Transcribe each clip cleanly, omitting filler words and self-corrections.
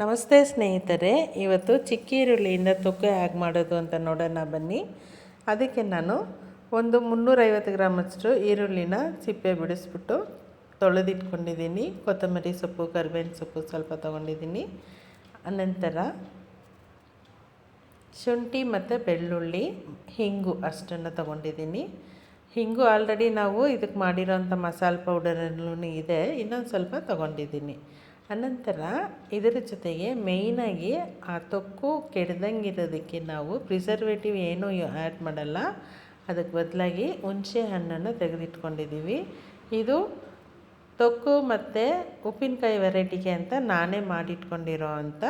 ನಮಸ್ತೆ ಸ್ನೇಹಿತರೆ, ಇವತ್ತು ಚಿಕ್ಕ ಈರುಳ್ಳಿಯಿಂದ ತೊಕ್ಕೆ ಹೇಗೆ ಮಾಡೋದು ಅಂತ ನೋಡೋಣ ಬನ್ನಿ. ಅದಕ್ಕೆ ನಾನು ಒಂದು 350 ಗ್ರಾಮಷ್ಟು ಈರುಳ್ಳಿನ ಸಿಪ್ಪೆ ಬಿಡಿಸ್ಬಿಟ್ಟು ತೊಳೆದಿಟ್ಕೊಂಡಿದ್ದೀನಿ. ಕೊತ್ತಂಬರಿ ಸೊಪ್ಪು, ಕರಿಬೇವಿನ ಸೊಪ್ಪು ಸ್ವಲ್ಪ ತೊಗೊಂಡಿದ್ದೀನಿ. ಅನಂತರ ಶುಂಠಿ ಮತ್ತು ಬೆಳ್ಳುಳ್ಳಿ, ಹಿಂಗು ಅಷ್ಟನ್ನು ತೊಗೊಂಡಿದ್ದೀನಿ. ಹಿಂಗು ಆಲ್ರೆಡಿ ನಾವು ಇದಕ್ಕೆ ಮಾಡಿರೋಂಥ ಮಸಾಲೆ ಪೌಡರಲ್ಲೂ ಇದೆ, ಇನ್ನೊಂದು ಸ್ವಲ್ಪ ತೊಗೊಂಡಿದ್ದೀನಿ. ಅನಂತರ ಇದರ ಜೊತೆಗೆ ಮೇಯ್ನಾಗಿ ಆ ತೊಕ್ಕು ಕೆಡ್ದಂಗಿರೋದಕ್ಕೆ ನಾವು ಪ್ರಿಸರ್ವೇಟಿವ್ ಏನೂ ಆ್ಯಡ್ ಮಾಡಲ್ಲ. ಅದಕ್ಕೆ ಬದಲಾಗಿ ಹುಣಸೆ ಹಣ್ಣನ್ನು ತೆಗೆದಿಟ್ಕೊಂಡಿದ್ದೀವಿ. ಇದು ತೊಕ್ಕು ಮತ್ತು ಉಪ್ಪಿನಕಾಯಿ ವೆರೈಟಿಗೆ ಅಂತ ನಾನೇ ಮಾಡಿಟ್ಕೊಂಡಿರೋ ಅಂಥ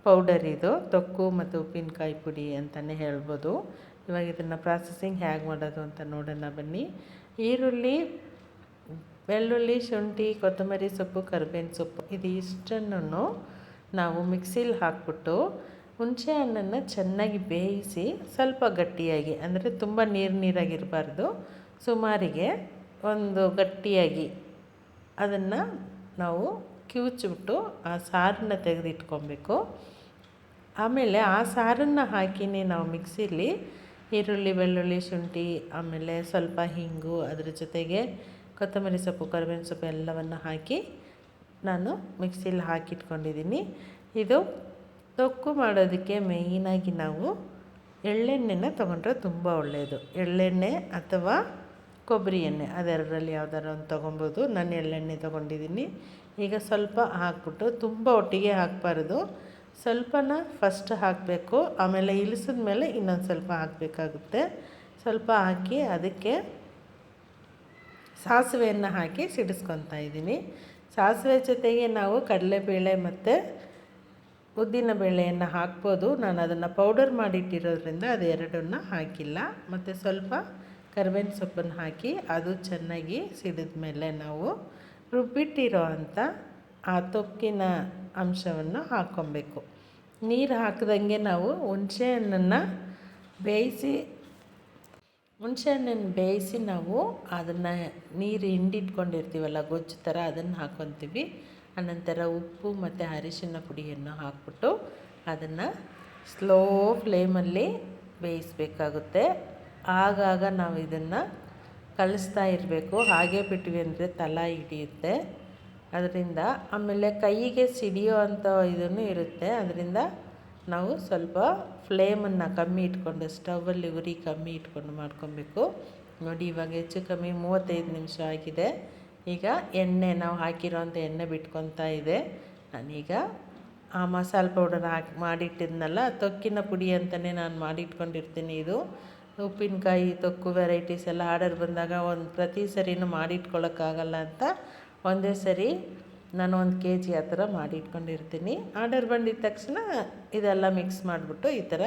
ಪೌಡರ್. ಇದು ತೊಕ್ಕು ಮತ್ತು ಉಪ್ಪಿನಕಾಯಿ ಪುಡಿ ಅಂತಲೇ ಹೇಳ್ಬೋದು. ಇವಾಗ ಇದನ್ನು ಪ್ರಾಸೆಸಿಂಗ್ ಹೇಗೆ ಮಾಡೋದು ಅಂತ ನೋಡೋಣ ಬನ್ನಿ. ಈರುಳ್ಳಿ, ಬೆಳ್ಳುಳ್ಳಿ, ಶುಂಠಿ, ಕೊತ್ತಂಬರಿ ಸೊಪ್ಪು, ಕರಿಬೇವಿನ ಸೊಪ್ಪು ಇದು ಇಷ್ಟನ್ನು ನಾವು ಮಿಕ್ಸಿಲಿ ಹಾಕ್ಬಿಟ್ಟು ಹುಣಸೆ ಹಣ್ಣನ್ನು ಚೆನ್ನಾಗಿ ಬೇಯಿಸಿ ಸ್ವಲ್ಪ ಗಟ್ಟಿಯಾಗಿ, ಅಂದರೆ ತುಂಬ ನೀರಾಗಿರಬಾರ್ದು, ಸುಮಾರಿಗೆ ಒಂದು ಗಟ್ಟಿಯಾಗಿ ಅದನ್ನು ನಾವು ಕಿವುಚ್ಬಿಟ್ಟು ಆ ಸಾರನ್ನು ತೆಗೆದಿಟ್ಕೊಬೇಕು. ಆಮೇಲೆ ಆ ಸಾರನ್ನು ಹಾಕಿನೇ ನಾವು ಮಿಕ್ಸಿಲಿ ಈರುಳ್ಳಿ, ಬೆಳ್ಳುಳ್ಳಿ, ಶುಂಠಿ, ಆಮೇಲೆ ಸ್ವಲ್ಪ ಹಿಂಗು, ಅದ್ರ ಜೊತೆಗೆ ಕೊತ್ತಂಬರಿ ಸೊಪ್ಪು, ಕರಿಬೇವಿನ ಸೊಪ್ಪು ಎಲ್ಲವನ್ನು ಹಾಕಿ ನಾನು ಮಿಕ್ಸಿಲಿ ಹಾಕಿಟ್ಕೊಂಡಿದ್ದೀನಿ. ಇದು ತೊಕ್ಕು ಮಾಡೋದಕ್ಕೆ ಮೇಯ್ನಾಗಿ ನಾವು ಎಳ್ಳೆಣ್ಣೆನ ತೊಗೊಂಡ್ರೆ ತುಂಬ ಒಳ್ಳೆಯದು. ಎಳ್ಳೆಣ್ಣೆ ಅಥವಾ ಕೊಬ್ಬರಿ ಎಣ್ಣೆ ಅದೆರಡರಲ್ಲಿ ಯಾವ್ದಾರು ಒಂದು ತೊಗೊಬೋದು. ನಾನು ಎಳ್ಳೆಣ್ಣೆ ತೊಗೊಂಡಿದ್ದೀನಿ. ಈಗ ಸ್ವಲ್ಪ ಹಾಕ್ಬಿಟ್ಟು, ತುಂಬ ಒಟ್ಟಿಗೆ ಹಾಕಬಾರ್ದು, ಸ್ವಲ್ಪನ ಫಸ್ಟ್ ಹಾಕಬೇಕು, ಆಮೇಲೆ ಇಳಿಸಿದ ಮೇಲೆ ಇನ್ನೊಂದು ಸ್ವಲ್ಪ ಹಾಕಬೇಕಾಗುತ್ತೆ. ಸ್ವಲ್ಪ ಹಾಕಿ ಅದಕ್ಕೆ ಸಾಸಿವೆಯನ್ನು ಹಾಕಿ ಸಿಡಿಸ್ಕೊತಾ ಇದ್ದೀನಿ. ಸಾಸಿವೆ ಜೊತೆಗೆ ನಾವು ಕಡಲೆಬೇಳೆ ಮತ್ತು ಉದ್ದಿನ ಬೇಳೆಯನ್ನು ಹಾಕ್ಬೋದು. ನಾನು ಅದನ್ನು ಪೌಡರ್ ಮಾಡಿಟ್ಟಿರೋದ್ರಿಂದ ಅದು ಎರಡನ್ನ ಹಾಕಿಲ್ಲ. ಮತ್ತು ಸ್ವಲ್ಪ ಕರಿಬೇವಿನ ಸೊಪ್ಪನ್ನು ಹಾಕಿ ಅದು ಚೆನ್ನಾಗಿ ಸಿಡಿದ ಮೇಲೆ ನಾವು ರುಬ್ಬಿಟ್ಟಿರೋ ಅಂಥ ಆ ತೊಕ್ಕಿನ ಅಂಶವನ್ನು ಹಾಕ್ಕೊಬೇಕು. ನೀರು ಹಾಕಿದಂಗೆ ನಾವು ಹುಣಸೆಹಣ್ಣನ್ನು ಬೇಯಿಸಿ ನಾವು ಅದನ್ನು ನೀರು ಹಿಂಡಿಟ್ಕೊಂಡಿರ್ತೀವಲ್ಲ ಗೊಜ್ಜು ಥರ, ಅದನ್ನು ಹಾಕ್ಕೊತೀವಿ. ಅನಂತರ ಉಪ್ಪು ಮತ್ತು ಅರಿಶಿನ ಪುಡಿಯನ್ನು ಹಾಕ್ಬಿಟ್ಟು ಅದನ್ನು ಸ್ಲೋ ಫ್ಲೇಮಲ್ಲಿ ಬೇಯಿಸಬೇಕಾಗುತ್ತೆ. ಆಗಾಗ ನಾವು ಇದನ್ನು ಕಲಿಸ್ತಾ ಇರಬೇಕು. ಹಾಗೆ ಬಿಟ್ವಿ ಅಂದರೆ ತಳ ಹಿಡಿಯುತ್ತೆ. ಅದರಿಂದ ಆಮೇಲೆ ಕೈಗೆ ಸಿಡಿಯೋ ಅಂಥ ಇದನ್ನು ಇರುತ್ತೆ. ಅದರಿಂದ ನಾವು ಸ್ವಲ್ಪ ಫ್ಲೇಮನ್ನು ಕಮ್ಮಿ ಇಟ್ಕೊಂಡು, ಸ್ಟವ್ವಲ್ಲಿ ಉರಿ ಕಮ್ಮಿ ಇಟ್ಕೊಂಡು ಮಾಡ್ಕೊಬೇಕು. ನೋಡಿ, ಇವಾಗ ಹೆಚ್ಚು ಕಮ್ಮಿ 35 ನಿಮಿಷ ಆಗಿದೆ. ಈಗ ಎಣ್ಣೆ ನಾವು ಹಾಕಿರೋಂಥ ಎಣ್ಣೆ ಬಿಟ್ಕೊತಾ ಇದೆ. ನಾನೀಗ ಆ ಮಸಾಲೆ ಪೌಡರ್ ಹಾಕಿ ಮಾಡಿಟ್ಟಿದ್ನಲ್ಲ, ತೊಕ್ಕಿನ ಪುಡಿ ಅಂತಲೇ ನಾನು ಮಾಡಿಟ್ಕೊಂಡಿರ್ತೀನಿ. ಇದು ಉಪ್ಪಿನಕಾಯಿ ತೊಕ್ಕು ವೆರೈಟೀಸ್ ಎಲ್ಲ ಆರ್ಡರ್ ಬಂದಾಗ ಪ್ರತಿ ಸರಿನೂ ಮಾಡಿಟ್ಕೊಳ್ಳೋಕ್ಕಾಗಲ್ಲ ಅಂತ ಒಂದೇ ಸರಿ ನಾನು 1 kg ಆ ಥರ ಮಾಡಿಟ್ಕೊಂಡಿರ್ತೀನಿ. ಆರ್ಡರ್ ಬಂದಿದ್ದ ತಕ್ಷಣ ಇದೆಲ್ಲ ಮಿಕ್ಸ್ ಮಾಡಿಬಿಟ್ಟು ಈ ಥರ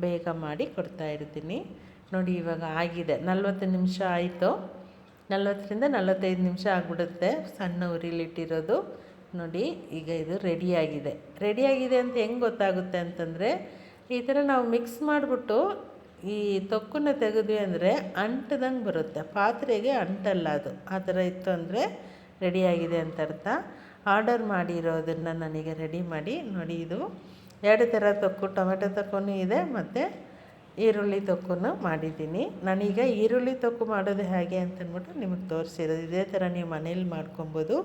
ಬೇಗ ಮಾಡಿ ಕೊಡ್ತಾಯಿರ್ತೀನಿ. ನೋಡಿ, ಇವಾಗ ಆಗಿದೆ, 40 ನಿಮಿಷ ಆಯಿತು. 40ರಿಂದ 45 ನಿಮಿಷ ಆಗಿಬಿಡುತ್ತೆ ಸಣ್ಣ ಉರಿಲಿಟ್ಟಿರೋದು. ನೋಡಿ, ಈಗ ಇದು ರೆಡಿಯಾಗಿದೆ ಅಂತ ಹೆಂಗೆ ಗೊತ್ತಾಗುತ್ತೆ ಅಂತಂದರೆ, ಈ ಥರ ನಾವು ಮಿಕ್ಸ್ ಮಾಡಿಬಿಟ್ಟು ಈ ತೊಕ್ಕನ್ನು ತೆಗೆದ್ವಿ ಅಂದರೆ ಅಂಟ್ದಂಗೆ ಬರುತ್ತೆ, ಪಾತ್ರೆಗೆ ಅಂಟಲ್ಲ ಅದು. ಆ ಥರ ಇತ್ತು ಅಂದರೆ ರೆಡಿಯಾಗಿದೆ ಅಂತ ಅರ್ಥ. ಆರ್ಡರ್ ಮಾಡಿರೋದನ್ನು ನಾನೀಗ ರೆಡಿ ಮಾಡಿ, ನೋಡಿ, ಇದು 2 ಥರ ತೊಕ್ಕು, ಟೊಮೆಟೊ ತೊಕ್ಕೂ ಇದೆ ಮತ್ತು ಈರುಳ್ಳಿ ತೊಕ್ಕೂ ಮಾಡಿದ್ದೀನಿ. ನಾನೀಗ ಈರುಳ್ಳಿ ತೊಕ್ಕು ಮಾಡೋದು ಹೇಗೆ ಅಂತಂದ್ಬಿಟ್ಟು ನಿಮಗೆ ತೋರಿಸಿರೋದು. ಇದೇ ಥರ ನೀವು ಮನೇಲಿ ಮಾಡ್ಕೊಬೋದು.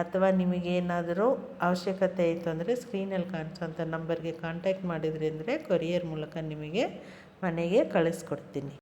ಅಥವಾ ನಿಮಗೇನಾದರೂ ಅವಶ್ಯಕತೆ ಇತ್ತು ಅಂದರೆ ಸ್ಕ್ರೀನಲ್ಲಿ ಕಾಣಿಸೋಂಥ ನಂಬರ್ಗೆ ಕಾಂಟ್ಯಾಕ್ಟ್ ಮಾಡಿದ್ರಿ ಅಂದರೆ ಕೊರಿಯರ್ ಮೂಲಕ ನಿಮಗೆ ಮನೆಗೆ ಕಳಿಸ್ಕೊಡ್ತೀನಿ.